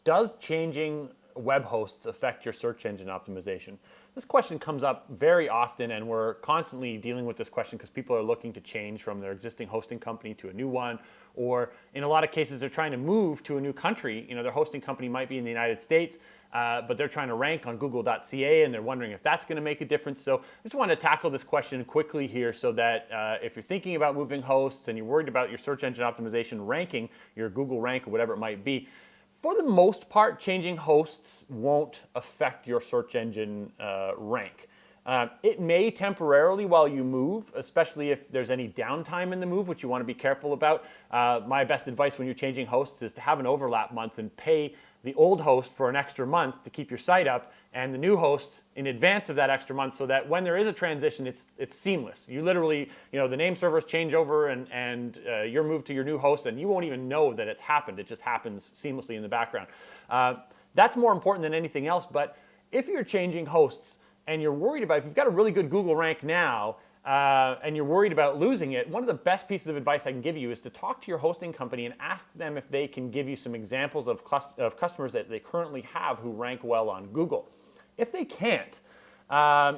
Does changing web hosts affect your search engine optimization? This question comes up very often, and we're constantly dealing with this question because people are looking to change from their existing hosting company to a new one, or in a lot of cases, they're trying to move to a new country. Their hosting company might be in the United States, but they're trying to rank on google.ca, and they're wondering if that's going to make a difference. So I just want to tackle this question quickly here so that if you're thinking about moving hosts and you're worried about your search engine optimization ranking, your Google rank or whatever it might be, for the most part, changing hosts won't affect your search engine rank. It may temporarily while you move, especially if there's any downtime in the move, which you want to be careful about. My best advice when you're changing hosts is to have an overlap month and pay the old host for an extra month to keep your site up, and the new host in advance of that extra month, so that when there is a transition, it's seamless. You literally, the name servers change over and you're moved to your new host, and you won't even know that it's happened. It just happens seamlessly in the background. That's more important than anything else. But if you're changing hosts and you're worried about, if you've got a really good Google rank now, and you're worried about losing it, one of the best pieces of advice I can give you is to talk to your hosting company and ask them if they can give you some examples of customers that they currently have who rank well on Google. If they can't,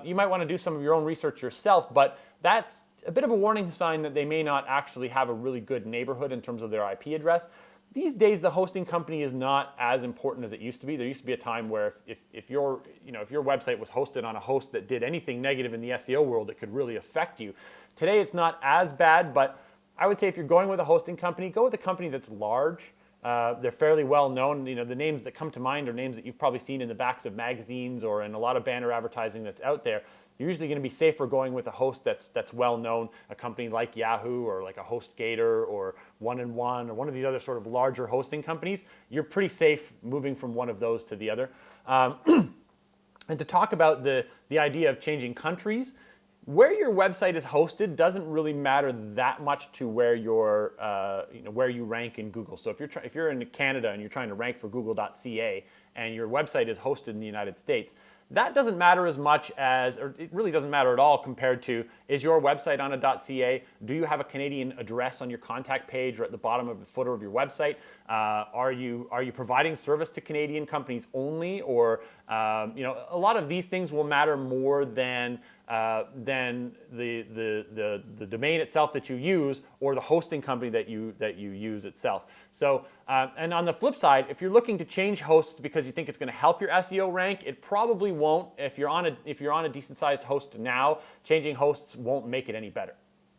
you might want to do some of your own research yourself, but that's a bit of a warning sign that they may not actually have a really good neighborhood in terms of their IP address. These days, the hosting company is not as important as it used to be. There used to be a time where if your website was hosted on a host that did anything negative in the SEO world, it could really affect you. Today, it's not as bad, but I would say if you're going with a hosting company, go with a company that's large. They're fairly well known. The names that come to mind are names that you've probably seen in the backs of magazines or in a lot of banner advertising that's out there. You're usually going to be safer going with a host that's well known, a company like Yahoo or like a HostGator or 1&1 or one of these other sort of larger hosting companies. You're pretty safe moving from one of those to the other. And to talk about the idea of changing countries, where your website is hosted doesn't really matter that much to where where you rank in Google. So if you're in Canada and you're trying to rank for google.ca and your website is hosted in the United States, that doesn't matter as much as, or it really doesn't matter at all compared to, is your website on a .ca? Do you have a Canadian address on your contact page or at the bottom of the footer of your website? Are you providing service to Canadian companies only? Or a lot of these things will matter more than the domain itself that you use or the hosting company that you use itself. So and on the flip side, if you're looking to change hosts because you think it's going to help your SEO rank, it probably won't. If you're on a decent sized host now, changing hosts won't make it any better.